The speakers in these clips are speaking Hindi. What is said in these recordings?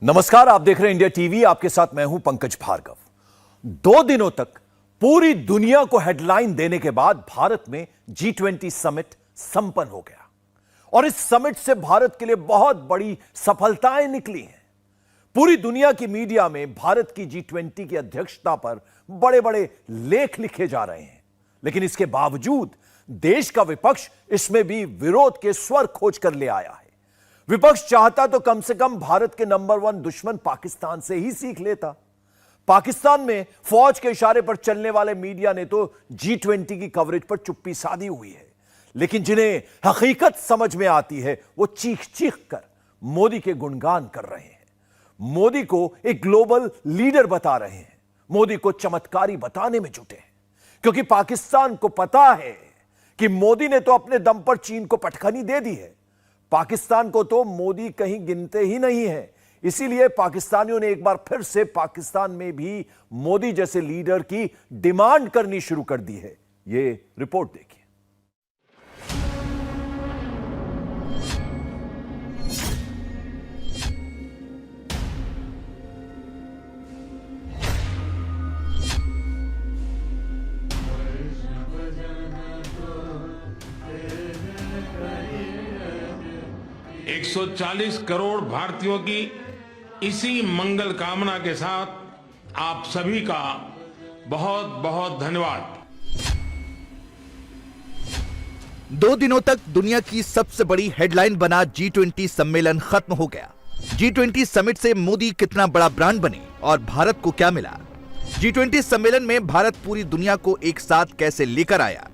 नमस्कार, आप देख रहे हैं इंडिया टीवी। आपके साथ मैं हूं पंकज भार्गव। 2 दिनों तक पूरी दुनिया को हेडलाइन देने के बाद भारत में G20 समिट संपन्न हो गया और इस समिट से भारत के लिए बहुत बड़ी सफलताएं निकली हैं। पूरी दुनिया की मीडिया में भारत की G20 की अध्यक्षता पर बड़े बड़े लेख लिखे जा रहे हैं, लेकिन इसके बावजूद देश का विपक्ष इसमें भी विरोध के स्वर खोज कर ले आया है। विपक्ष चाहता तो कम से कम भारत के नंबर 1 दुश्मन पाकिस्तान से ही सीख लेता। पाकिस्तान में फौज के इशारे पर चलने वाले मीडिया ने तो G20 की कवरेज पर चुप्पी साधी हुई है, लेकिन जिन्हें हकीकत समझ में आती है वो चीख चीख कर मोदी के गुणगान कर रहे हैं, मोदी को एक ग्लोबल लीडर बता रहे हैं, मोदी को चमत्कारी बताने में जुटे हैं, क्योंकि पाकिस्तान को पता है कि मोदी ने तो अपने दम पर चीन को पटखनी दे दी है। पाकिस्तान को तो मोदी कहीं गिनते ही नहीं है। इसीलिए पाकिस्तानियों ने एक बार फिर से पाकिस्तान में भी मोदी जैसे लीडर की डिमांड करनी शुरू कर दी है। ये रिपोर्ट देखिए। 140 करोड़ भारतीयों की इसी मंगल कामना के साथ आप सभी का बहुत बहुत धन्यवाद। 2 दिनों तक दुनिया की सबसे बड़ी हेडलाइन बना G20 सम्मेलन खत्म हो गया। G20 समिट से मोदी कितना बड़ा ब्रांड बने और भारत को क्या मिला? G20 सम्मेलन में भारत पूरी दुनिया को एक साथ कैसे लेकर आया?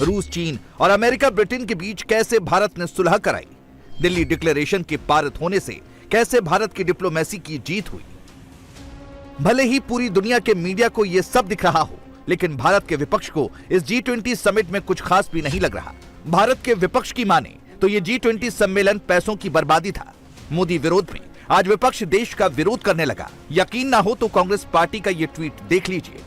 रूस, चीन और अमेरिका, ब्रिटेन के बीच कैसे भारत ने सुलह कराई? दिल्ली डिक्लेरेशन के पारित होने से कैसे भारत की डिप्लोमेसी की जीत हुई? भले ही पूरी दुनिया के मीडिया को यह सब दिख रहा हो, लेकिन भारत के विपक्ष को इस G20 समिट में कुछ खास भी नहीं लग रहा। भारत के विपक्ष की माने तो ये G20 सम्मेलन पैसों की बर्बादी था। मोदी विरोध में आज विपक्ष देश का विरोध करने लगा। यकीन ना हो तो कांग्रेस पार्टी का ये ट्वीट देख लीजिए।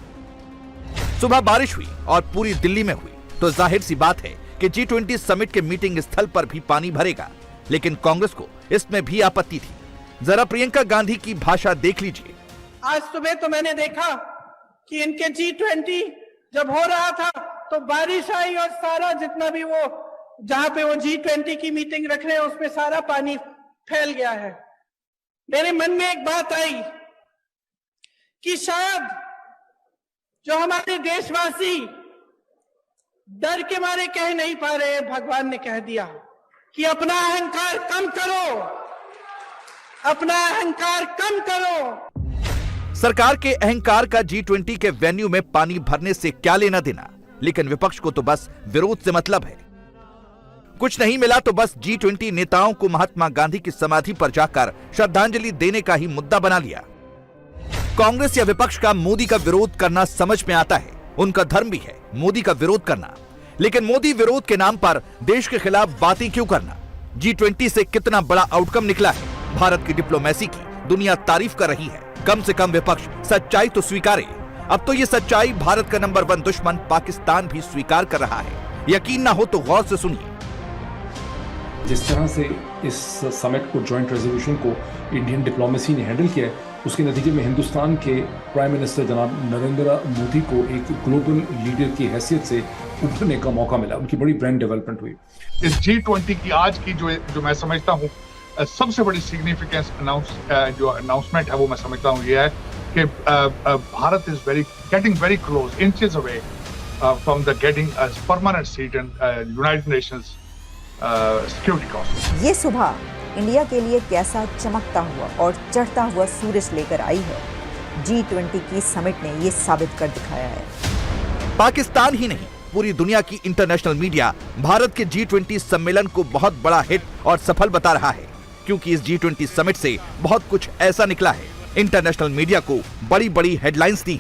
सुबह बारिश हुई और पूरी दिल्ली में हुई, तो जाहिर सी बात है कि G20 समिट के मीटिंग स्थल पर भी पानी भरेगा, लेकिन कांग्रेस को इसमें भी आपत्ति थी। जरा प्रियंका गांधी की भाषा देख लीजिए। आज सुबह तो मैंने देखा कि इनके G20 जब हो रहा था तो बारिश आई और सारा जितना भी वो जहां पे वो G20 की मीटिंग रख रहे हैं उसमें सारा पानी फैल गया है। मेरे मन में एक बात आई कि शायद जो हमारे देशवासी डर के मारे कह नहीं पा रहे हैं, भगवान ने कह दिया कि अपना अहंकार कम करो, अपना अहंकार कम करो। सरकार के अहंकार का G20 के वेन्यू में पानी भरने से क्या लेना देना, लेकिन विपक्ष को तो बस विरोध से मतलब है। कुछ नहीं मिला तो बस G20 नेताओं को महात्मा गांधी की समाधि पर जाकर श्रद्धांजलि देने का ही मुद्दा बना लिया। कांग्रेस या विपक्ष का मोदी का विरोध करना समझ में आता है, उनका धर्म भी है मोदी का विरोध करना, लेकिन मोदी विरोध के नाम पर देश के खिलाफ बातें क्यों करना? G20 से कितना बड़ा आउटकम निकला है? भारत की डिप्लोमेसी की दुनिया तारीफ कर रही है। कम से कम विपक्ष सच्चाई तो स्वीकारे। अब तो ये सच्चाई भारत का नंबर 1 दुश्मन पाकिस्तान भी स्वीकार कर रहा है। यकीन ना हो तो गौर से सुनिए। जिस तरह से इस समिट को, जॉइंट रेजोल्यूशन को इंडियन डिप्लोमेसी ने हैंडल किया है, उसके नतीजे में हिंदुस्तान के प्राइम मिनिस्टर जनाब नरेंद्र मोदी को एक ग्लोबल लीडर की हैसियत से उभरने का मौका मिला। उनकी बड़ी ब्रांड डेवलपमेंट हुई। इस G20 की आज की जो मैं समझता हूँ सबसे बड़ी सिग्निफिकेंस जो अनाउंसमेंट है वो मैं समझता हूँ ये है कि Bharat is getting very close, inches away from the getting a permanent seat in United Nations security council. ये सुबह इंडिया के लिए कैसा चमकता हुआ और चढ़ता हुआ सूरज लेकर आई है। G20 की समिट ने ये साबित कर दिखाया है। पाकिस्तान ही नहीं, पूरी दुनिया की इंटरनेशनल मीडिया भारत के G20 सम्मेलन को बहुत बड़ा हिट और सफल बता रहा है, क्योंकि इस G20 समिट से बहुत कुछ ऐसा निकला है। इंटरनेशनल मीडिया को बड़ी बड़ी हेडलाइंस दी।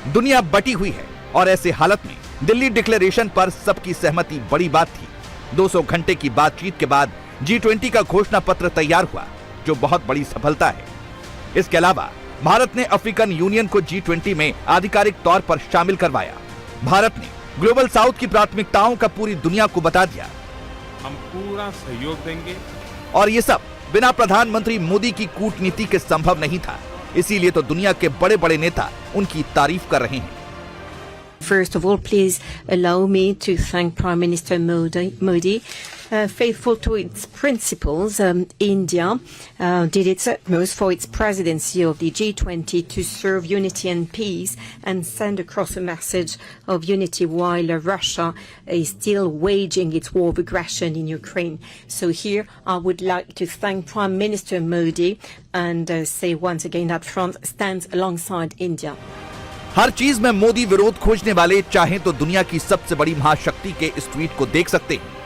दुनिया बटी हुई है और ऐसे हालत में दिल्ली डिक्लेरेशन पर सबकी सहमति बड़ी बात थी। 200 घंटे की बातचीत के बाद G20 का घोषणा पत्र तैयार हुआ, जो बहुत बड़ी सफलता है। इसके अलावा भारत ने अफ्रीकन यूनियन को G20 में आधिकारिक तौर पर शामिल करवाया। भारत ने ग्लोबल साउथ की प्राथमिकताओं का पूरी दुनिया को बता दिया। हम पूरा सहयोग देंगे और ये सब बिना प्रधानमंत्री मोदी की कूटनीति के संभव नहीं था। इसीलिए तो दुनिया के बड़े बड़े नेता उनकी तारीफ कर रहे हैं। First of all, please allow me to thank Prime Minister Modi. Faithful to its principles, India did its utmost for its presidency of the G20 to serve unity and peace and send across a message of unity while Russia is still waging its war of aggression in Ukraine. So here I would like to thank Prime Minister Modi and say once again that France stands alongside India. हर चीज में मोदी विरोध खोजने वाले चाहें तो दुनिया की सबसे बड़ी महाशक्ति के इस ट्वीट को देख सकते हैं।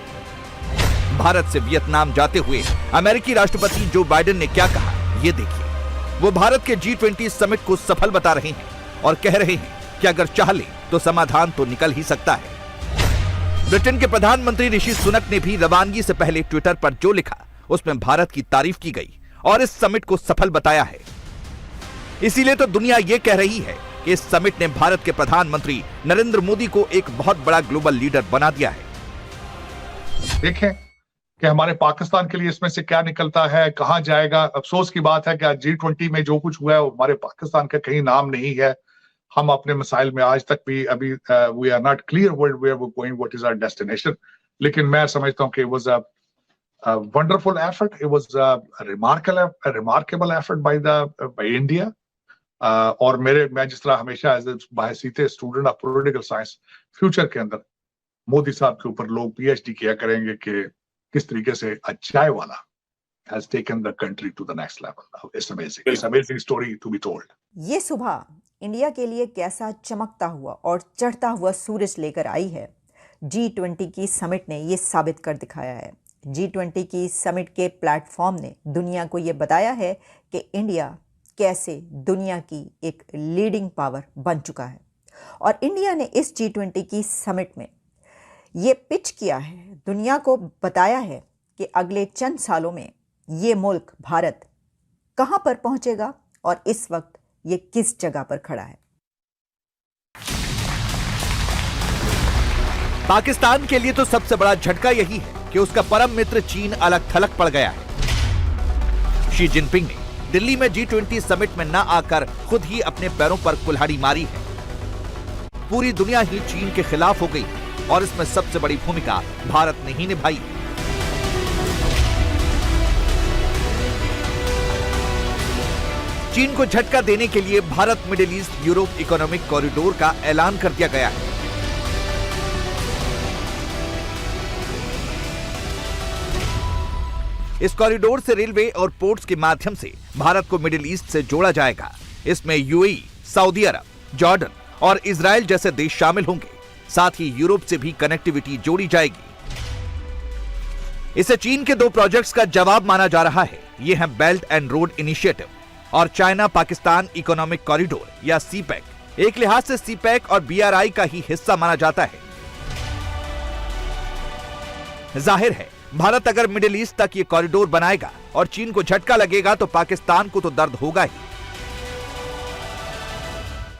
भारत से वियतनाम जाते हुए अमेरिकी राष्ट्रपति जो बाइडेन ने क्या कहा, ये देखिए। वो भारत के G20 समिट को सफल बता रहे हैं और कह रहे हैं कि अगर चाह ले तो समाधान तो निकल ही सकता है। ब्रिटेन के प्रधानमंत्री ऋषि सुनक ने भी रवानगी से पहले ट्विटर पर जो लिखा उसमें भारत की तारीफ की गई और इस समिट को सफल बताया है। इसीलिए तो दुनिया ये कह रही है कि इस समिट ने भारत के प्रधानमंत्री नरेंद्र मोदी को एक बहुत बड़ा ग्लोबल लीडर बना दिया है। देखें कि हमारे पाकिस्तान के लिए इसमें से क्या निकलता है, कहां जाएगा। अफसोस की बात है कि आज G20 में जो कुछ हुआ है वो हमारे पाकिस्तान का कहीं नाम नहीं है। हम अपने मसाइल में आज तक भी अभी we are not clear where we are going, what is our destination. लेकिन मैं समझता हूं कि it was a wonderful effort, it was a remarkable effort by India. और मैं जिस तरह हमेशा एज बाहसीते student of political science future के अंदर मोदी साहब के ऊपर लोग PhD किया करेंगे कि किस तरीके से अ चाय वाला has taken the country to the next level. It's amazing. It's an amazing story to be told. ये सुबह इंडिया के लिए कैसा चमकता हुआ और चढ़ता हुआ सूरज लेकर आई है, G20 की समिट ने ये साबित कर दिखाया है। G20 की समिट के प्लेटफॉर्म ने दुनिया को ये बताया है कि इंडिया कैसे दुनिया की एक लीडिंग पावर बन चुका है। और इंडिया ने इस G20 की समिट में ये पिच किया है, दुनिया को बताया है कि अगले चंद सालों में ये मुल्क भारत कहां पर पहुंचेगा और इस वक्त ये किस जगह पर खड़ा है। पाकिस्तान के लिए तो सबसे बड़ा झटका यही है कि उसका परम मित्र चीन अलग थलग पड़ गया है। शी जिनपिंग ने दिल्ली में G20 समिट में न आकर खुद ही अपने पैरों पर कुल्हाड़ी मारी है। पूरी दुनिया ही चीन के खिलाफ हो गई और इसमें सबसे बड़ी भूमिका भारत ने ही निभाई। चीन को झटका देने के लिए Bharat middle east Europe economic corridor का ऐलान कर दिया गया है। इस कॉरिडोर से रेलवे और पोर्ट्स के माध्यम से भारत को मिडिल ईस्ट से जोड़ा जाएगा। इसमें UAE, सऊदी अरब, जॉर्डन और इजराइल जैसे देश शामिल होंगे। साथ ही यूरोप से भी कनेक्टिविटी जोड़ी जाएगी। इसे चीन के 2 प्रोजेक्ट्स का जवाब माना जा रहा है। ये हैं बेल्ट एंड रोड इनिशिएटिव और चाइना पाकिस्तान इकोनॉमिक कॉरिडोर या CPEC। एक लिहाज से CPEC और BRI का ही हिस्सा माना जाता है। जाहिर है भारत अगर मिडिल ईस्ट तक ये कॉरिडोर बनाएगा और चीन को झटका लगेगा तो पाकिस्तान को तो दर्द होगा ही।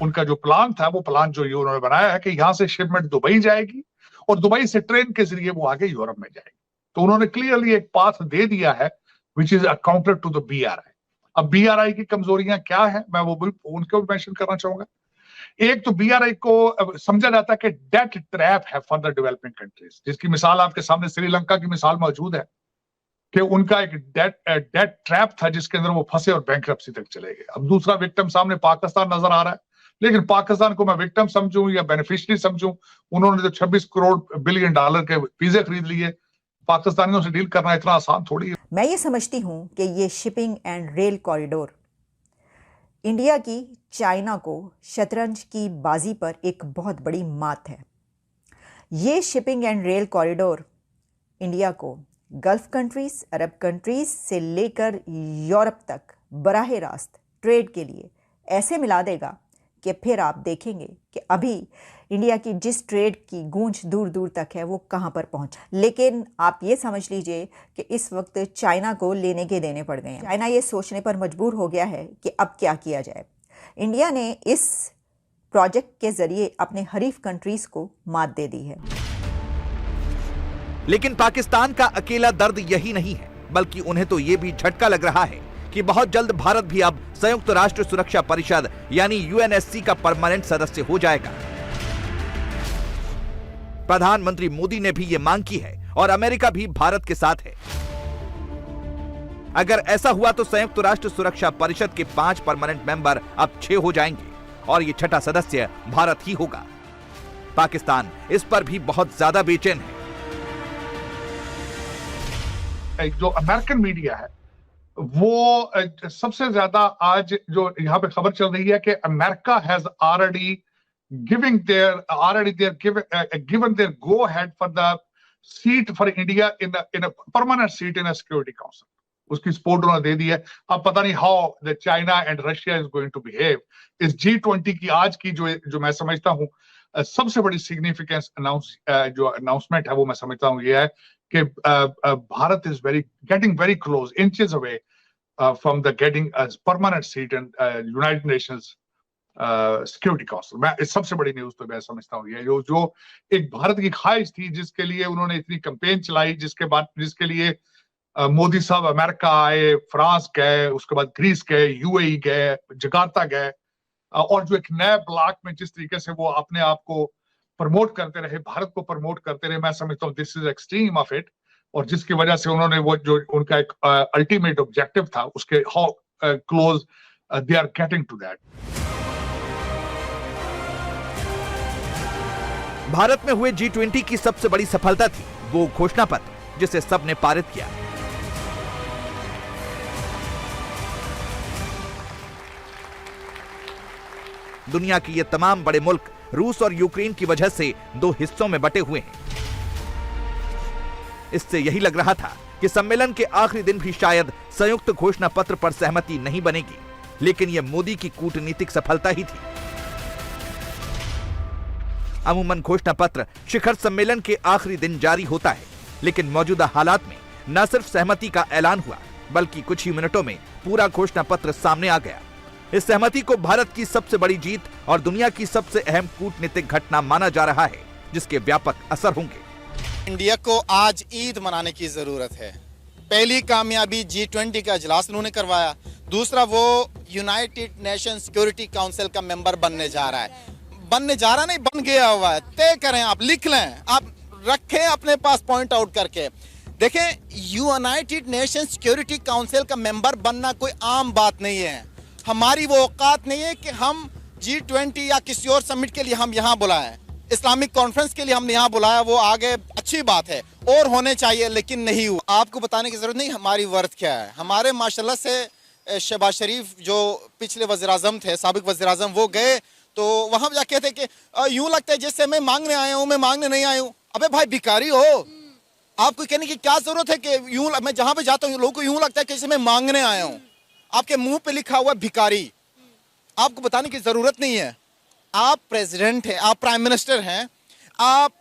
उनका जो प्लान था वो प्लान जो ये उन्होंने बनाया है कि यहां से शिपमेंट दुबई जाएगी और दुबई से ट्रेन के जरिए वो आगे यूरोप में जाएगी। तो उन्होंने क्लियरली एक पाथ दे दिया है which is a counter to the BRI। अब BRI की कमजोरियां क्या है, मैं वो उनको भी मेंशन करना चाहूंगा। एक तो BRI को समझा जाता है कि डेट ट्रैप है फॉर द डेवलपिंग कंट्रीज, जिसकी मिसाल आपके सामने श्रीलंका की मिसाल मौजूद है कि उनका एक डेट ट्रैप था जिसके अंदर वो फंसे और बैंकरप्सी तक चले गए। अब दूसरा विक्टिम सामने पाकिस्तान नजर आ रहा है, लेकिन पाकिस्तान को मैं विक्टिम समझूं या बेनिफिशियरी समझूं, उन्होंने तो 26 करोड़ बिलियन डॉलर के वीजे खरीद लिए। पाकिस्तानियों से डील करना इतना आसान थोड़ी है। मैं ये समझती हूं कि ये shipping and rail corridor India की चाइना को शतरंज की बाजी पर एक बहुत बड़ी मात है। ये shipping and rail corridor India को गल्फ कंट्रीज, अरब कंट्रीज से लेकर यूरोप तक बराह रास्त ट्रेड के लिए ऐसे मिला देगा कि फिर आप देखेंगे कि अभी इंडिया की जिस ट्रेड की गूंज दूर दूर तक है वो कहां पर पहुंचा। लेकिन आप ये समझ लीजिए कि इस वक्त चाइना को लेने के देने पड़ गए हैं। चाइना ये सोचने पर मजबूर हो गया है कि अब क्या किया जाए। इंडिया ने इस प्रोजेक्ट के जरिए अपने हरीफ कंट्रीज को मात दे दी है। लेकिन पाकिस्तान का अकेला दर्द यही नहीं है। बल्कि उन्हें तो ये भी झटका लग रहा है कि बहुत जल्द भारत भी अब संयुक्त राष्ट्र सुरक्षा परिषद यानी यूएनएससी का परमानेंट सदस्य हो जाएगा। प्रधानमंत्री मोदी ने भी ये मांग की है और अमेरिका भी भारत के साथ है। अगर ऐसा हुआ तो संयुक्त राष्ट्र सुरक्षा परिषद के 5 परमानेंट मेंबर अब 6 हो जाएंगे और ये छठा सदस्य भारत ही होगा। पाकिस्तान इस पर भी बहुत ज्यादा बेचैन है। जो अमेरिकन मीडिया है वो सबसे ज्यादा आज जो यहाँ पे खबर चल रही है कि America has already given their go ahead for the seat for India in a permanent seat in a security council. उसकी सपोर्ट उन्होंने दे दी है। अब पता नहीं how the China and Russia is going to behave। इस G20 की आज की जो मैं समझता हूँ सबसे बड़ी सिग्निफिकेंस जो अनाउंसमेंट है वो मैं समझता हूँ ये है कि Bharat is getting very close, inches away from the getting a permanent seat in United Nations security council. मैं इस सबसे बड़ी न्यूज तो मैं समझता हूँ ये जो एक भारत की ख्वाहिश थी, जिसके लिए उन्होंने इतनी कैंपेन चलाई, जिसके लिए मोदी साहब अमेरिका आए, फ्रांस गए, उसके बाद ग्रीस गए, यूएई गए, जकार्ता गए, और जो एक नए ब्लॉक में जिस तरीके से वो अपने आप को प्रमोट करते रहे, भारत को प्रमोट करते रहे, मैं समझता हूँ this is extreme of it. और जिसकी वजह से उन्होंने वो जो उनका एक अल्टीमेट ऑब्जेक्टिव था उसके how close they are getting to that. Bharat में हुए G20 की सबसे बड़ी सफलता थी वो घोषणा पत्र जिसे सबने पारित किया। दुनिया के ये तमाम बड़े मुल्क रूस और यूक्रेन की वजह से 2 हिस्सों में बटे हुए हैं। इससे यही लग रहा था कि सम्मेलन के आखिरी दिन भी शायद संयुक्त घोषणा पत्र पर सहमति नहीं बनेगी, लेकिन यह मोदी की कूटनीतिक सफलता ही थी। अमूमन घोषणा पत्र शिखर सम्मेलन के आखिरी दिन जारी होता है, लेकिन मौजूदा हालात में न सिर्फ सहमति का ऐलान हुआ बल्कि कुछ ही मिनटों में पूरा घोषणा पत्र सामने आ गया। इस सहमति को भारत की सबसे बड़ी जीत और दुनिया की सबसे अहम कूटनीतिक घटना माना जा रहा है, जिसके व्यापक असर होंगे। इंडिया को आज ईद मनाने की जरूरत है। पहली कामयाबी G20 का इजलास उन्होंने करवाया, दूसरा वो यूनाइटेड नेशन सिक्योरिटी काउंसिल का मेंबर बनने जा रहा है। बनने जा रहा नहीं, बन गया हुआ है। तय करें, आप लिख लें, आप रखें अपने पास पॉइंट आउट करके। देखें, यूनाइटेड नेशन सिक्योरिटी काउंसिल का मेंबर बनना कोई आम बात नहीं है। हमारी वो औकात नहीं है कि हम G20 या किसी और समिट के लिए हम यहाँ बुलाएं। इस्लामिक कॉन्फ्रेंस के लिए हमने यहाँ बुलाया, वो आगे अच्छी बात है और होने चाहिए, लेकिन नहीं हुआ। आपको बताने की जरूरत नहीं हमारी वर्थ क्या है। हमारे माशाल्लाह से शहबाज शरीफ जो पिछले वज़ीर-ए-आज़म थे, साबिक वज़ीर-ए-आज़म, वो गए तो वहां जाके कहते कि यूं लगता है जैसे मैं मांगने आया हूं, मैं मांगने नहीं आया हूं। अबे भाई भिखारी हो, आपको कहने की क्या जरूरत है कि यूं मैं जहां पे जाता हूं लोगों को यूं लगता है कि जैसे मैं मांगने आया हूं। आपके मुंह पे लिखा हुआ भिखारी, आपको बताने की जरूरत नहीं है। आप प्रेसिडेंट हैं, आप प्राइम मिनिस्टर हैं, आप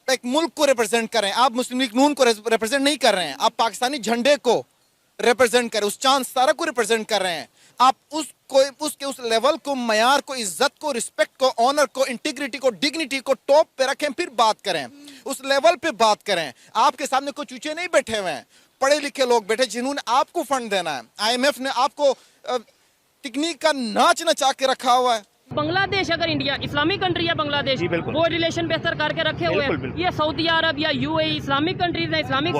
एक मुल्क को रिप्रेजेंट कर रहे हैं। आप मुस्लिम लीग नून को रिप्रेजेंट नहीं कर रहे हैं, आप पाकिस्तानी झंडे को रिप्रेजेंट कर रहे हैं, उस चांद तारा को रिप्रेजेंट कर रहे हैं। आप उसके उस लेवल को, मयार को, इज्जत को, रिस्पेक्ट को, ऑनर को, इंटीग्रिटी को, डिग्निटी को टॉप पे रखें, फिर बात करें, उस लेवल पे बात करें। आपके सामने कोई चूचे नहीं बैठे हुए हैं, पढ़े लिखे लोग बैठे जिन्होंने आपको फंड देना है। IMF ने आपको टेक्निक का नाच नचा के रखा हुआ है। बांग्लादेश अगर इंडिया इस्लामिक कंट्री है, बांग्लादेश वो रिलेशन बेहतर करके रखे हुए हैं। ये सऊदी अरब या UAE इस्लामिक कंट्रीज है, इस्लामिक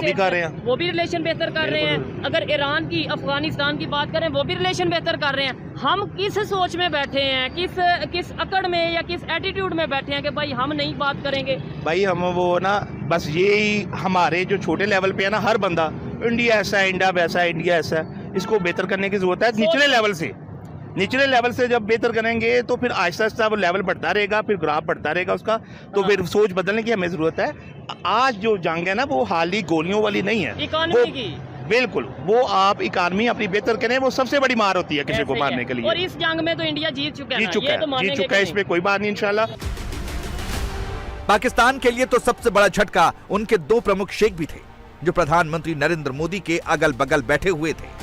वो भी रिलेशन बेहतर कर रहे हैं। अगर ईरान की, अफगानिस्तान की बात करें, वो भी रिलेशन बेहतर कर रहे हैं। हम किस सोच में बैठे हैं, किस अकड़ में या किस एटीट्यूड में बैठे हैं कि भाई हम नहीं बात करेंगे। भाई हम वो ना बस यही हमारे जो छोटे लेवल पे है ना, हर बंदा इंडिया ऐसा है, इंडिया वैसा है, इंडिया ऐसा है, इसको बेहतर करने की जरूरत है। निचले लेवल से जब बेहतर करेंगे तो फिर आहिस्ता आहिस्ता वो लेवल बढ़ता रहेगा, फिर ग्राफ बढ़ता रहेगा उसका, तो फिर सोच बदलने की हमें जरूरत है। आज जो जंग है ना वो हाली गोलियों वाली नहीं है, इकोनॉमी की। बिल्कुल, वो आप इकानमी अपनी बेहतर करें, वो सबसे बड़ी मार होती है किसी को मारने के लिए। और इस जंग में तो इंडिया जीत चुका है, इसमें कोई बात नहीं इंशाल्लाह। पाकिस्तान के लिए तो सबसे बड़ा झटका उनके 2 प्रमुख शेख भी थे जो प्रधानमंत्री नरेंद्र मोदी के अगल बगल बैठे हुए थे।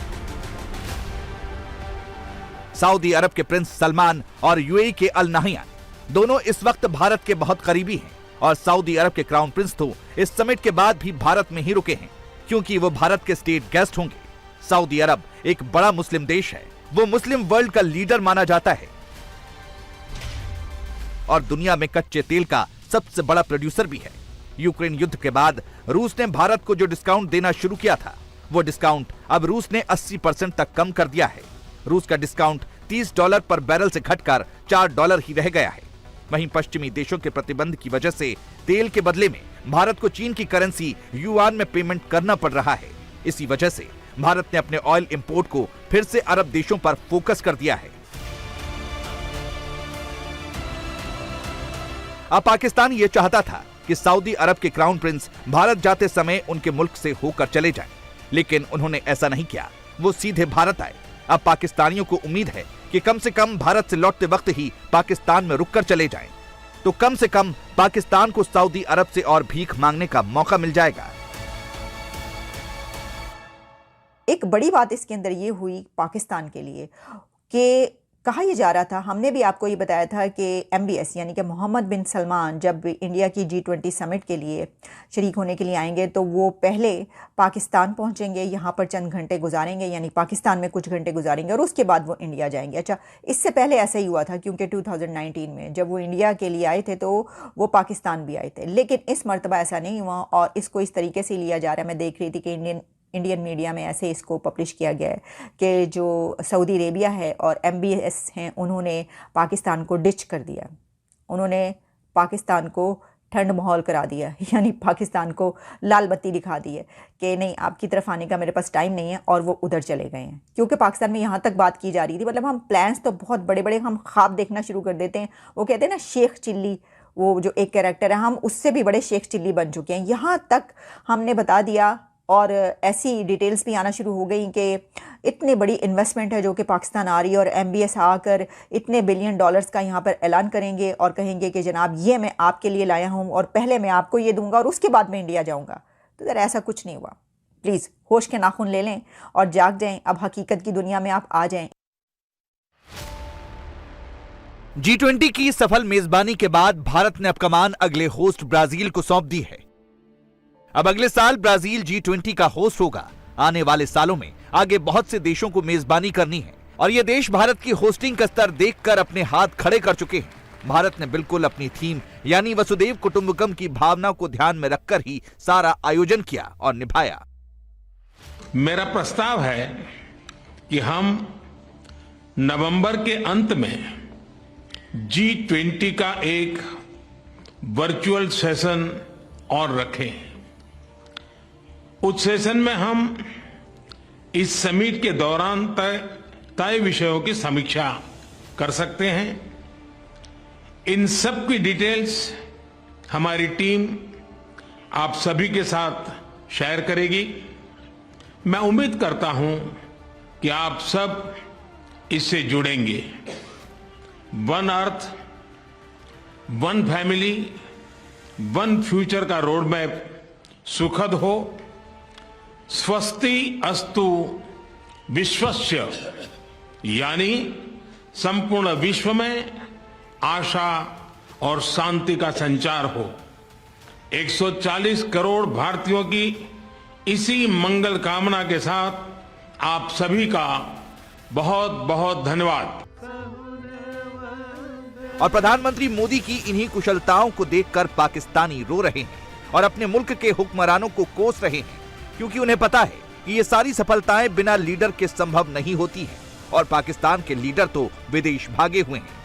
सऊदी अरब के प्रिंस सलमान और UAE के अल नाहियान दोनों इस वक्त भारत के बहुत करीबी हैं और सऊदी अरब के क्राउन प्रिंस तो इस समिट के बाद भी भारत में ही रुके हैं। क्योंकि वो भारत के स्टेट गेस्ट होंगे। सऊदी अरब एक बड़ा मुस्लिम देश है, वो मुस्लिम वर्ल्ड का लीडर माना जाता है और दुनिया में कच्चे तेल का सबसे बड़ा प्रोड्यूसर भी है। यूक्रेन युद्ध के बाद रूस ने भारत को जो डिस्काउंट देना शुरू किया था, वो डिस्काउंट अब रूस ने 80% तक कम कर दिया है। रूस का डिस्काउंट $30 पर बैरल से घटकर $4 ही रह गया है। वहीं पश्चिमी देशों के प्रतिबंध की वजह से तेल के बदले में भारत को चीन की करेंसी युआन में पेमेंट करना पड़ रहा है। इसी वजह से भारत ने अपने ऑयल इंपोर्ट को फिर से अरब देशों पर फोकस कर दिया है। अब पाकिस्तान ये चाहता था कि सऊदी अरब के क्राउन प्रिंस भारत जाते समय उनके मुल्क से होकर चले जाएं, लेकिन उन्होंने ऐसा नहीं किया, वो सीधे भारत आए। अब पाकिस्तानियों को उम्मीद है कि कम से कम भारत से लौटते वक्त ही पाकिस्तान में रुककर चले जाएं, तो कम से कम पाकिस्तान को सऊदी अरब से और भीख मांगने का मौका मिल जाएगा। एक बड़ी बात इसके अंदर ये हुई पाकिस्तान के लिए कि कहा यह जा रहा था, हमने भी आपको ये बताया था कि MBS यानी कि मोहम्मद बिन सलमान जब इंडिया की G20 समिट के लिए शरीक होने के लिए आएंगे तो वो पहले पाकिस्तान पहुंचेंगे, यहाँ पर चंद घंटे गुजारेंगे, यानी पाकिस्तान में कुछ घंटे गुजारेंगे और उसके बाद वो इंडिया जाएंगे। अच्छा, इससे पहले ऐसा ही हुआ था क्योंकि 2019 में जब वो इंडिया के लिए आए थे तो वो पाकिस्तान भी आए थे, लेकिन इस मरतबा ऐसा नहीं हुआ और इसको इस तरीके से लिया जा रहा है। मैं देख रही थी कि इंडियन मीडिया में ऐसे इसको पब्लिश किया गया है कि जो सऊदी अरेबिया है और MBS हैं उन्होंने पाकिस्तान को डिच कर दिया, उन्होंने पाकिस्तान को ठंड माहौल करा दिया, यानी पाकिस्तान को लाल बत्ती दिखा दी है कि नहीं, आपकी तरफ आने का मेरे पास टाइम नहीं है, और वो उधर चले गए हैं। क्योंकि पाकिस्तान में यहाँ तक बात की जा रही थी, मतलब हम प्लान्स तो बहुत बड़े बड़े, हम ख्वाब देखना शुरू कर देते हैं। वो कहते हैं ना शेख चिल्ली, वो जो एक कैरेक्टर है, हम उससे भी बड़े शेख चिल्ली बन चुके हैं। यहाँ तक हमने बता दिया और ऐसी डिटेल्स भी आना शुरू हो गई कि इतनी बड़ी इन्वेस्टमेंट है जो कि पाकिस्तान आ रही है और MBS आकर इतने $बिलियन का यहाँ पर ऐलान करेंगे और कहेंगे कि जनाब ये मैं आपके लिए लाया हूँ और पहले मैं आपको ये दूंगा और उसके बाद मैं इंडिया जाऊँगा। तो ज़रा ऐसा कुछ नहीं हुआ। प्लीज़ होश के नाखून ले लें और जाग जाएं। अब हकीकत की दुनिया में आप आ जाएं। G20 की सफल मेजबानी के बाद भारत ने अब कमान अगले होस्ट ब्राजील को सौंप दी है। अब अगले साल ब्राजील G20 का होस्ट होगा। आने वाले सालों में आगे बहुत से देशों को मेजबानी करनी है और ये देश भारत की होस्टिंग का स्तर देखकर अपने हाथ खड़े कर चुके हैं। भारत ने बिल्कुल अपनी थीम यानी वसुदेव कुटुंबकम की भावना को ध्यान में रखकर ही सारा आयोजन किया और निभाया। मेरा प्रस्ताव है कि हम नवंबर के अंत में G20 का एक वर्चुअल सेशन और रखें। उस सेशन में हम इस समिट के दौरान तय विषयों की समीक्षा कर सकते हैं। इन सब की डिटेल्स हमारी टीम आप सभी के साथ शेयर करेगी। मैं उम्मीद करता हूं कि आप सब इससे जुड़ेंगे। One earth, one family, one future का रोड मैप सुखद हो। स्वस्ति अस्तु विश्वस्य, यानी संपूर्ण विश्व में आशा और शांति का संचार हो। 140 करोड़ भारतीयों की इसी मंगल कामना के साथ आप सभी का बहुत बहुत धन्यवाद। और प्रधानमंत्री मोदी की इन्हीं कुशलताओं को देखकर पाकिस्तानी रो रहे हैं और अपने मुल्क के हुक्मरानों को कोस रहे हैं, क्योंकि उन्हें पता है कि ये सारी सफलताएं बिना लीडर के संभव नहीं होती हैं और पाकिस्तान के लीडर तो विदेश भागे हुए हैं।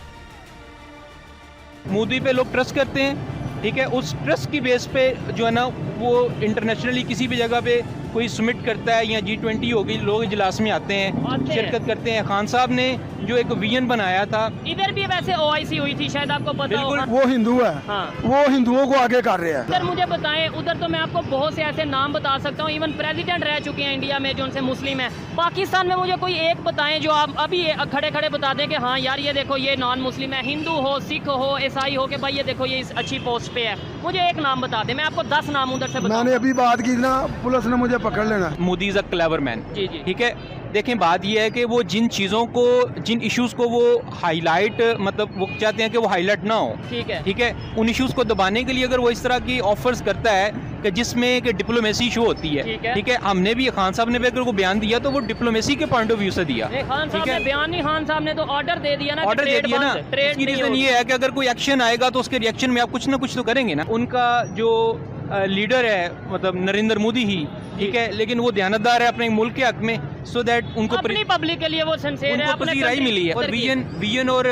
मोदी पे लोग ट्रस्ट करते हैं, ठीक है। उस ट्रस्ट की बेस पे जो है ना वो इंटरनेशनली किसी भी जगह पे कोई समिट करता है या G20 होगी, लोग इजलास में आते हैं, शिरकत करते हैं। खान साहब ने जो एक विजन बनाया था, इधर भी वैसे OIC हुई थी, शायद आपको पता होगा। वो हिंदू है, हाँ। वो हिंदुओं को आगे कर रहे हैं। सर मुझे बताएं, उधर तो मैं आपको बहुत से ऐसे नाम बता सकता हूँ, इवन प्रेसिडेंट रह चुके हैं इंडिया में जो उनसे मुस्लिम है। पाकिस्तान में मुझे कोई एक बताएं जो आप अभी खड़े खड़े बता दें कि हाँ यार ये देखो ये नॉन मुस्लिम है, हिंदू हो, सिख हो, ईसाई हो, कि भाई ये देखो ये इस अच्छी पोस्ट पे है। मुझे एक नाम बता दें, मैं आपको 10 नाम उधर से मैंने अभी बात की ना, पुलिस ने मुझे पकड़ लेना। Modi is a clever man, जी जी, ठीक है। देखें बात यह है कि वो जिन चीज़ों को, जिन इश्यूज़ को वो हाईलाइट, मतलब वो चाहते हैं कि वो हाईलाइट ना हो, ठीक है, उन इश्यूज़ को दबाने के लिए अगर वो इस तरह की ऑफर्स करता है कि जिसमें कि डिप्लोमेसी शो होती है, ठीक है, हमने भी, खान साहब ने भी अगर वो बयान दिया तो वो डिप्लोमेसी के पॉइंट ऑफ व्यू से दिया। खान साहब ने बयान नहीं, खान साहब ने तो ऑर्डर दे दिया ना, ऑर्डर दे दिया ना। इसकी रीजन ये है कि अगर कोई एक्शन आएगा तो उसके रिएक्शन में आप कुछ ना कुछ तो करेंगे ना। उनका जो लीडर है, मतलब नरेंद्र मोदी ही, ठीक है, लेकिन वो ध्यानदार है अपने मुल्क के हक में, सो दैट उनको अपनी पब्लिक के लिए वो सिंसियर है, अपनी राय मिली है। और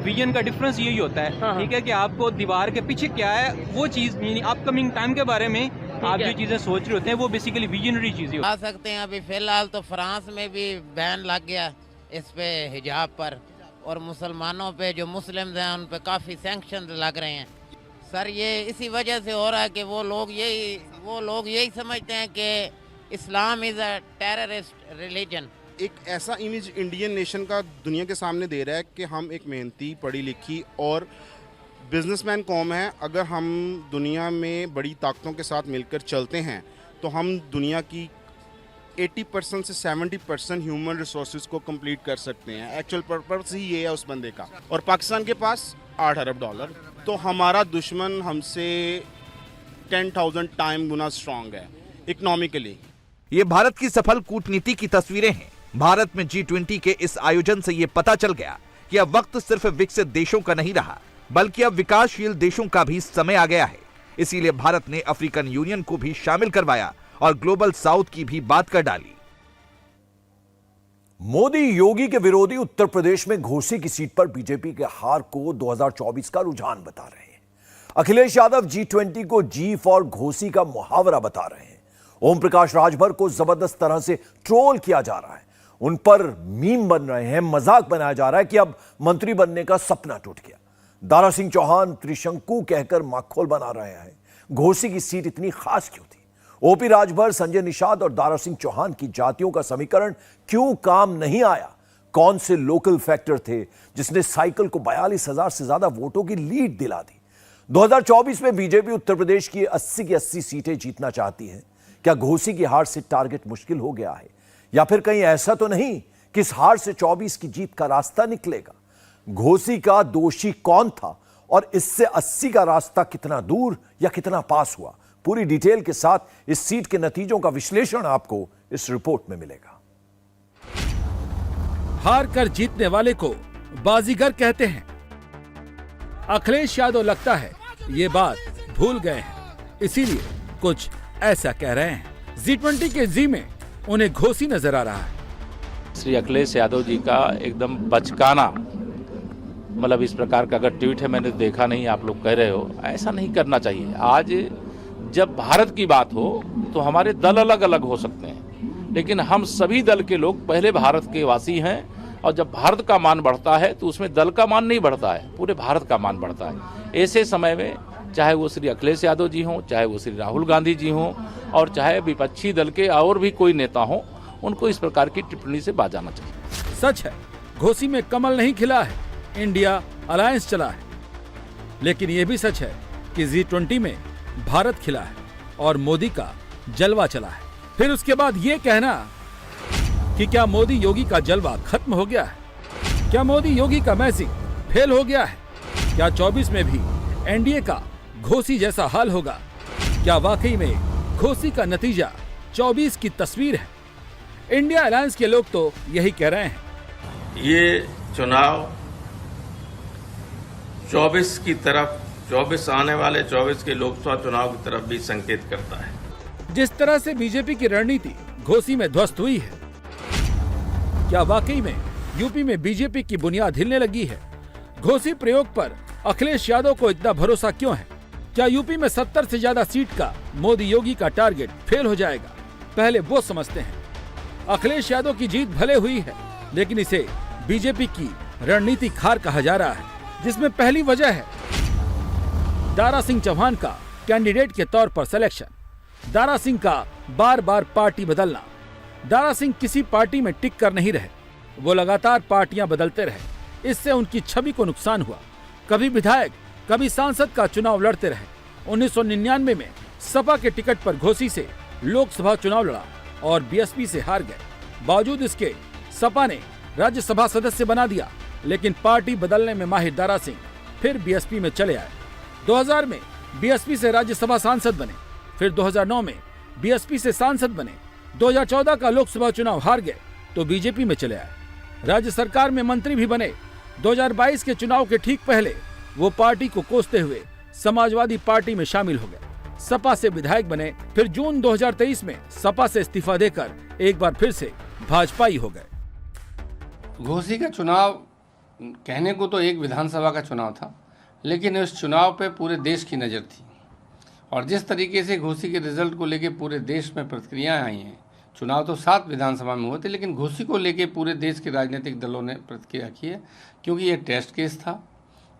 विजन का डिफरेंस यही होता है, ठीक है, कि आपको दीवार के पीछे क्या है वो चीज, अपकमिंग टाइम के बारे में आप जो चीजें सोच रहे होते हैं वो बेसिकली विजनरी चीजें आ सकते हैं। अभी फिलहाल तो फ्रांस में भी बैन लग गया इस पे, हिजाब पर, और मुसलमानों पे, जो मुस्लिम्स हैं उन पे काफ़ी सैंक्शन लग रहे हैं। सर ये इसी वजह से हो रहा है कि वो लोग यही समझते हैं कि इस्लाम इज़ अ टेररिस्ट रिलीजन। एक ऐसा इमेज इंडियन नेशन का दुनिया के सामने दे रहा है कि हम एक मेहनती, पढ़ी लिखी और बिजनेसमैन कौम है। अगर हम दुनिया में बड़ी ताकतों के साथ मिलकर चलते हैं तो हम दुनिया की 80% से 70% ह्यूमन रिसोर्सेज को कंप्लीट कर सकते हैं। एक्चुअल पर्पस ही ये है उस बंदे का। और पाकिस्तान के पास $8 अरब, तो हमारा दुश्मन हमसे 10,000 टाइम गुना स्ट्रांग है इकोनॉमिकली। ये भारत की सफल कूटनीति की तस्वीरें हैं। भारत में G20 के इस आयोजन से ये पता चल गया कि अब वक्त सिर्फ विकसित देशों का नहीं रहा, बल्कि अब विकासशील देशों का भी समय आ गया है। इसीलिए भारत ने अफ्रीकन यूनियन को भी शामिल करवाया और ग्लोबल साउथ की भी बात कर डाली। मोदी योगी के विरोधी उत्तर प्रदेश में घोसी की सीट पर बीजेपी के हार को 2024 का रुझान बता रहे हैं। अखिलेश यादव G20 को G फॉर घोसी का मुहावरा बता रहे हैं। ओम प्रकाश राजभर को जबरदस्त तरह से ट्रोल किया जा रहा है, उन पर मीम बन रहे हैं, मजाक बनाया जा रहा है कि अब मंत्री बनने का सपना टूट गया। दारा सिंह चौहान त्रिशंकु कहकर माखौल बना रहे हैं। घोसी की सीट इतनी खास क्यों थी? ओपी राजभर, संजय निषाद और दारा सिंह चौहान की जातियों का समीकरण क्यों काम नहीं आया? कौन से लोकल फैक्टर थे जिसने साइकिल को 42,000 से ज्यादा वोटों की लीड दिला दी? 2024 में बीजेपी उत्तर प्रदेश की 80 की 80 सीटें जीतना चाहती है। क्या घोसी की हार से टारगेट मुश्किल हो गया है, या फिर कहीं ऐसा तो नहीं कि इस हार से 24 की जीत का रास्ता निकलेगा? घोसी का दोषी कौन था और इससे 80 का रास्ता कितना दूर या कितना पास हुआ? पूरी डिटेल के साथ इस सीट के नतीजों का विश्लेषण आपको इस रिपोर्ट में मिलेगा। हार कर जीतने वाले को बाजीगर कहते हैं। अखिलेश यादव लगता है ये बात भूल गए हैं, इसीलिए कुछ ऐसा कह रहे हैं। G20 के जी में उन्हें घोसी नजर आ रहा है। श्री अखिलेश यादव जी का एकदम बचकाना, मतलब इस प्रकार का अगर ट्वीट है मैंने देखा नहीं, आप लोग कह रहे हो, ऐसा नहीं करना चाहिए। आज जब भारत की बात हो तो हमारे दल अलग अलग हो सकते हैं, लेकिन हम सभी दल के लोग पहले भारत के वासी हैं, और जब भारत का मान बढ़ता है तो उसमें दल का मान नहीं बढ़ता है, पूरे भारत का मान बढ़ता है। ऐसे समय में चाहे वो श्री अखिलेश यादव जी हों, चाहे वो श्री राहुल गांधी जी हों, और चाहे विपक्षी दल के और भी कोई नेता हों, उनको इस प्रकार की टिप्पणी से बाजाना चाहिए। सच है, घोसी में कमल नहीं खिला है, इंडिया अलायंस चला है। लेकिन यह भी सच है कि G20 में भारत खिला है और मोदी का जलवा चला है। फिर उसके बाद ये कहना कि क्या मोदी योगी का जलवा खत्म हो गया है? क्या मोदी योगी का मैजिक फेल हो गया है? क्या 24 में भी एनडीए का घोसी जैसा हाल होगा? क्या वाकई में घोसी का नतीजा 24 की तस्वीर है? इंडिया अलायंस के लोग तो यही कह रहे हैं। ये चुनाव 24 की तरफ, 24 आने वाले 24 के लोकसभा चुनाव की तरफ भी संकेत करता है। जिस तरह से बीजेपी की रणनीति घोसी में ध्वस्त हुई है, क्या वाकई में यूपी में बीजेपी की बुनियाद हिलने लगी है? घोसी प्रयोग पर अखिलेश यादव को इतना भरोसा क्यों है? क्या यूपी में 70 से ज्यादा सीट का मोदी योगी का टारगेट फेल हो जाएगा? पहले वो समझते हैं। अखिलेश यादव की जीत भले हुई है, लेकिन इसे बीजेपी की रणनीति हार कहा जा रहा है, जिसमें पहली वजह है दारा सिंह चौहान का कैंडिडेट के तौर पर सिलेक्शन, दारा सिंह का बार बार पार्टी बदलना। दारा सिंह किसी पार्टी में टिक कर नहीं रहे, वो लगातार पार्टियां बदलते रहे। इससे उनकी छवि को नुकसान हुआ। कभी विधायक, कभी सांसद का चुनाव लड़ते रहे। 1999 में सपा के टिकट पर घोसी से लोकसभा चुनाव लड़ा और बीएसपी से हार गए। बावजूद इसके सपा ने राज्यसभा सदस्य बना दिया, लेकिन पार्टी बदलने में माहिर दारा सिंह फिर बीएसपी में चले आए। 2000 में बीएसपी से राज्यसभा सांसद बने, फिर 2009 में बीएसपी से सांसद बने, 2014 का लोकसभा चुनाव हार गए तो बीजेपी में चले आए। राज्य सरकार में मंत्री भी बने। 2022 के चुनाव के ठीक पहले वो पार्टी को कोसते हुए समाजवादी पार्टी में शामिल हो गए। सपा से विधायक बने, फिर जून 2023 में सपा से इस्तीफा देकर एक बार फिर से भाजपाई हो गए। घोसी का चुनाव कहने को तो एक विधानसभा का चुनाव था, लेकिन उस चुनाव पे पूरे देश की नज़र थी और जिस तरीके से घोसी के रिजल्ट को लेके पूरे देश में प्रतिक्रियाएं आई हैं। चुनाव तो 7 विधानसभा में हुए थे, लेकिन घोसी को लेके पूरे देश के राजनीतिक दलों ने प्रतिक्रिया की है, क्योंकि ये टेस्ट केस था।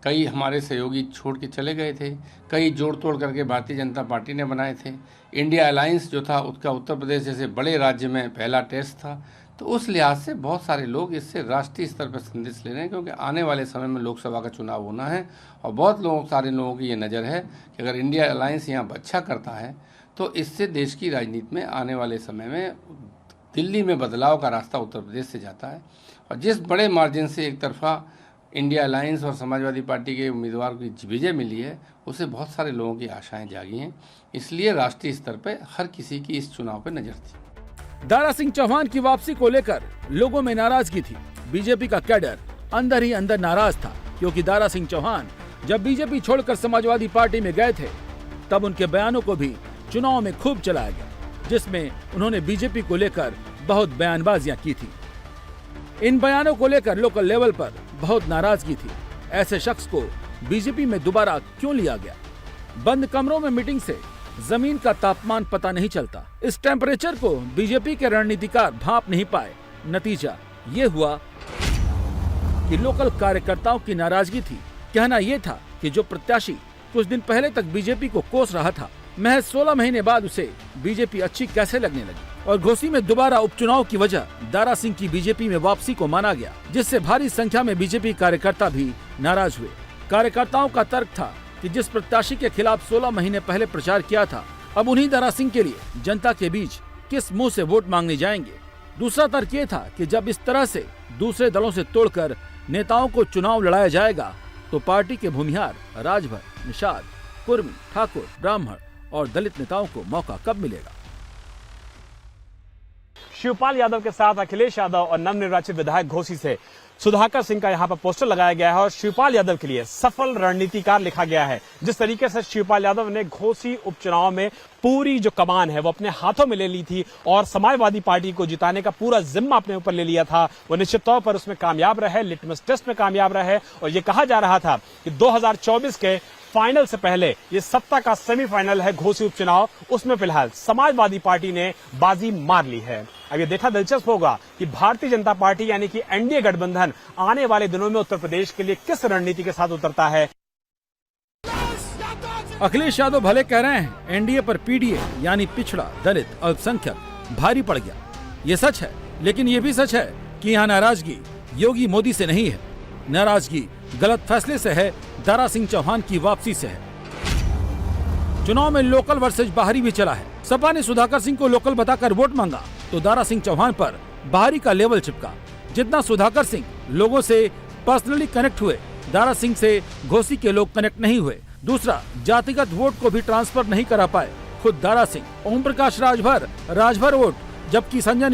कई हमारे सहयोगी छोड़ के चले गए थे, कई जोड़ तोड़ करके भारतीय जनता पार्टी ने बनाए थे। इंडिया अलायंस जो था उसका उत्तर प्रदेश जैसे बड़े राज्य में पहला टेस्ट था। तो उस लिहाज से बहुत सारे लोग इससे राष्ट्रीय स्तर पर संदेश ले रहे हैं, क्योंकि आने वाले समय में लोकसभा का चुनाव होना है और बहुत सारे लोगों की ये नज़र है कि अगर इंडिया अलायंस यहाँ अच्छा करता है तो इससे देश की राजनीति में आने वाले समय में दिल्ली में बदलाव का रास्ता उत्तर प्रदेश से जाता है। और जिस बड़े मार्जिन से एक तरफा इंडिया अलायंस और समाजवादी पार्टी के उम्मीदवार की विजय मिली है, उससे बहुत सारे लोगों की आशाएं जागी हैं। इसलिए राष्ट्रीय स्तर पर हर किसी की इस चुनाव पर नज़र थी। दारा सिंह चौहान की वापसी को लेकर लोगों में नाराजगी थी। बीजेपी का कैडर अंदर ही अंदर नाराज था, क्योंकि दारा सिंह चौहान जब बीजेपी छोड़कर समाजवादी पार्टी में गए थे तब उनके बयानों को भी चुनाव में खूब चलाया गया, जिसमें उन्होंने बीजेपी को लेकर बहुत बयानबाजियां की थी। इन बयानों को लेकर लोकल लेवल पर बहुत नाराजगी थी। ऐसे शख्स को बीजेपी में दोबारा क्यों लिया गया? बंद कमरों में मीटिंग से जमीन का तापमान पता नहीं चलता। इस टेम्परेचर को बीजेपी के रणनीतिकार भांप नहीं पाए। नतीजा ये हुआ कि लोकल कार्यकर्ताओं की नाराजगी थी। कहना यह था कि जो प्रत्याशी कुछ दिन पहले तक बीजेपी को कोस रहा था, महज 16 महीने बाद उसे बीजेपी अच्छी कैसे लगने लगी। और घोसी में दोबारा उपचुनाव की वजह दारा सिंह की बीजेपी में वापसी को माना गया, जिससे भारी संख्या में बीजेपी कार्यकर्ता भी नाराज हुए। कार्यकर्ताओं का तर्क था कि जिस प्रत्याशी के खिलाफ 16 महीने पहले प्रचार किया था, अब उन्हीं दारा सिंह के लिए जनता के बीच किस मुंह से वोट मांगने जाएंगे। दूसरा तर्क ये था कि जब इस तरह से दूसरे दलों से तोड़कर नेताओं को चुनाव लड़ाया जाएगा तो पार्टी के भूमिहार, राजभर, निषाद, कुर्मी, ठाकुर, ब्राह्मण और दलित नेताओं को मौका कब मिलेगा। शिवपाल यादव के साथ अखिलेश यादव और नवनिर्वाचित विधायक घोसी से सुधाकर सिंह का यहाँ पर पोस्टर लगाया गया है और शिवपाल यादव के लिए सफल रणनीतिकार लिखा गया है। जिस तरीके से शिवपाल यादव ने घोसी उपचुनाव में पूरी जो कमान है वो अपने हाथों में ले ली थी और समाजवादी पार्टी को जिताने का पूरा जिम्मा अपने ऊपर ले लिया था, वो निश्चित तौर पर उसमें कामयाब रहे, लिटमस टेस्ट में कामयाब रहे। और ये कहा जा रहा था कि 2024 के फाइनल से पहले ये सत्ता का सेमीफाइनल है घोसी उपचुनाव, उसमें फिलहाल समाजवादी पार्टी ने बाजी मार ली है। अब ये देखना दिलचस्प होगा कि भारतीय जनता पार्टी यानी कि एनडीए गठबंधन आने वाले दिनों में उत्तर प्रदेश के लिए किस रणनीति के साथ उतरता है। अखिलेश यादव भले कह रहे हैं एनडीए पर पीडीए यानी पिछड़ा, दलित, अल्पसंख्यक भारी पड़ गया। ये सच है, लेकिन ये भी सच है कि यहाँ नाराजगी योगी मोदी से नहीं है। नाराजगी गलत फैसले से है, दारा सिंह चौहान की वापसी से है। चुनाव में लोकल वर्सेज बाहरी भी चला है। सपा ने सुधाकर सिंह को लोकल बताकर वोट मांगा तो दारा सिंह चौहान पर बाहरी का लेवल चिपका। जितना सुधाकर सिंह लोगों से पर्सनली कनेक्ट हुए, दारा सिंह से घोसी के लोग कनेक्ट नहीं हुए। दूसरा, जातिगत वोट को भी ट्रांसफर नहीं करा पाए खुद दारा सिंह। ओम प्रकाश राजभर वोट, जबकि संजय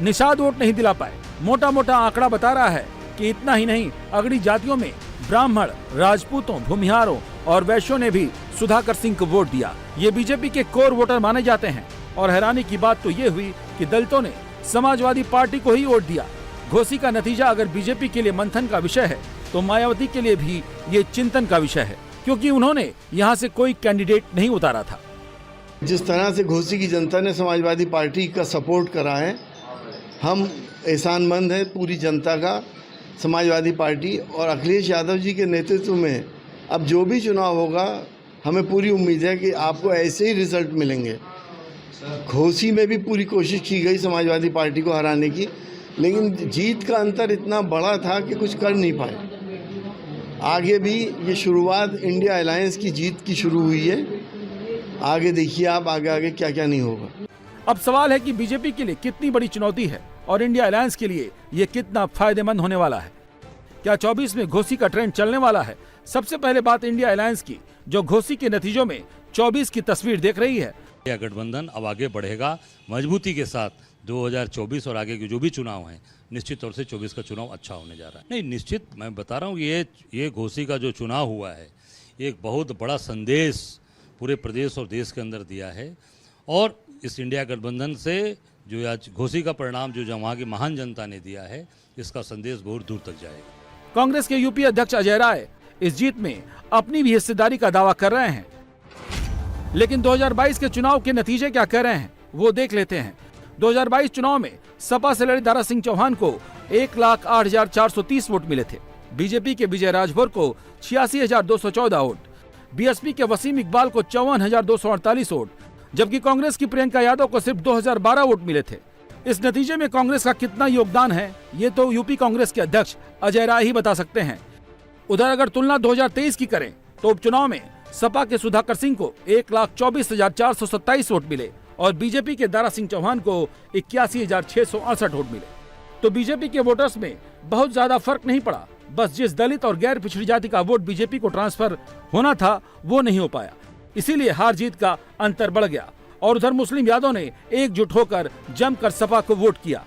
निषाद वोट नहीं दिला पाए। मोटा मोटा आंकड़ा बता रहा है कि इतना ही नहीं, अगड़ी जातियों में ब्राह्मण, राजपूतों, भूमिहारों और वैश्यों ने भी सुधाकर सिंह को वोट दिया। ये बीजेपी के कोर वोटर माने जाते हैं। और हैरानी की बात तो ये हुई कि दलितों ने समाजवादी पार्टी को ही वोट दिया। घोसी का नतीजा अगर बीजेपी के लिए मंथन का विषय है तो मायावती के लिए भी ये चिंतन का विषय है, क्योंकि उन्होंने यहाँ से कोई कैंडिडेट नहीं उतारा था। जिस तरह से घोसी की जनता ने समाजवादी पार्टी का सपोर्ट करा है, हम एहसानमंद है पूरी जनता का। समाजवादी पार्टी और अखिलेश यादव जी के नेतृत्व में अब जो भी चुनाव होगा, हमें पूरी उम्मीद है कि आपको ऐसे ही रिजल्ट मिलेंगे। घोसी में भी पूरी कोशिश की गई समाजवादी पार्टी को हराने की, लेकिन जीत का अंतर इतना बड़ा था कि कुछ कर नहीं पाए। आगे भी ये शुरुआत इंडिया अलायंस की जीत की शुरू हुई है। आगे देखिए आप, आगे क्या क्या नहीं होगा। अब सवाल है कि बीजेपी के लिए कितनी बड़ी चुनौती है और इंडिया अलायंस के लिए ये कितना फायदेमंद होने वाला है। क्या 24 में घोसी का ट्रेंड चलने वाला है? सबसे पहले बात इंडिया अलायंस की, जो घोसी के नतीजों में 24 की तस्वीर देख रही है। यह गठबंधन अब आगे बढ़ेगा मजबूती के साथ। 2024 और आगे के जो भी चुनाव हैं, निश्चित तौर से 24 का चुनाव अच्छा होने जा रहा है। नहीं, निश्चित मैं बता रहा हूँ, ये घोसी का जो चुनाव हुआ है, एक बहुत बड़ा संदेश पूरे प्रदेश और देश के अंदर दिया है। और इस इंडिया गठबंधन से जो आज घोसी का परिणाम जो वहाँ की महान जनता ने दिया है, इसका संदेश बहुत दूर तक जाएगा। कांग्रेस के यूपी अध्यक्ष अजय राय इस जीत में अपनी भी हिस्सेदारी का दावा कर रहे हैं, लेकिन 2022 के चुनाव के नतीजे क्या कह रहे हैं वो देख लेते हैं। 2022 चुनाव में सपा से लड़े दारा सिंह चौहान को 1,08,430 वोट मिले थे। बीजेपी के विजय राजभर को 86,214 वोट, बीएसपी के वसीम इकबाल को 54,248 वोट, जबकि कांग्रेस की प्रियंका यादव को सिर्फ 2012 वोट मिले थे। इस नतीजे में कांग्रेस का कितना योगदान है, ये तो यूपी कांग्रेस के अध्यक्ष अजय राय ही बता सकते हैं। उधर अगर तुलना 2023 की करें तो उपचुनाव में सपा के सुधाकर सिंह को 1,24,427 वोट मिले और बीजेपी के दारा सिंह चौहान को 81,668 वोट मिले। तो बीजेपी के वोटर्स में बहुत ज्यादा फर्क नहीं पड़ा, बस जिस दलित और गैर पिछड़ी जाति का वोट बीजेपी को ट्रांसफर होना था वो नहीं हो पाया, इसीलिए हार जीत का अंतर बढ़ गया। और उधर मुस्लिम यादव ने एकजुट होकर जमकर सपा को वोट किया।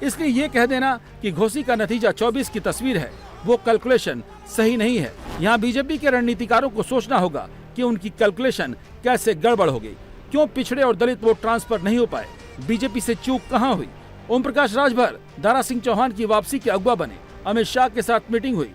इसलिए ये कह देना कि घोसी का नतीजा 24 की तस्वीर है, वो कैलकुलेशन सही नहीं है। यहाँ बीजेपी के रणनीतिकारों को सोचना होगा कि उनकी कैलकुलेशन कैसे गड़बड़ हो गई, क्यों पिछड़े और दलित वोट ट्रांसफर नहीं हो पाए, बीजेपी से चूक कहाँ हुई। ओम प्रकाश राजभर दारा सिंह चौहान की वापसी के अगुवा बने। अमित शाह के साथ मीटिंग हुई।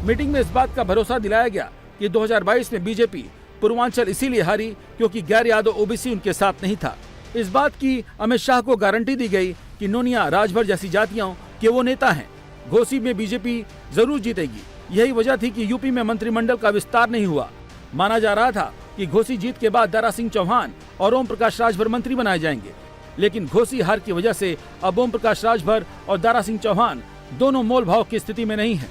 मीटिंग में इस बात का भरोसा दिलाया गया कि 2022 में बीजेपी पूर्वांचल इसीलिए हारी क्योंकि गैर यादव ओबीसी उनके साथ नहीं था। इस बात की अमित शाह को गारंटी दी गई कि नोनिया, राजभर जैसी जातियों के वो नेता हैं। घोसी में बीजेपी जरूर जीतेगी। यही वजह थी कि यूपी में मंत्रिमंडल का विस्तार नहीं हुआ। माना जा रहा था कि घोसी जीत के बाद दारा सिंह चौहान और ओम प्रकाश राजभर मंत्री बनाए जाएंगे, लेकिन घोसी हार की वजह से अब ओम प्रकाश राजभर और दारा सिंह चौहान दोनों मोल भाव की स्थिति में नहीं है।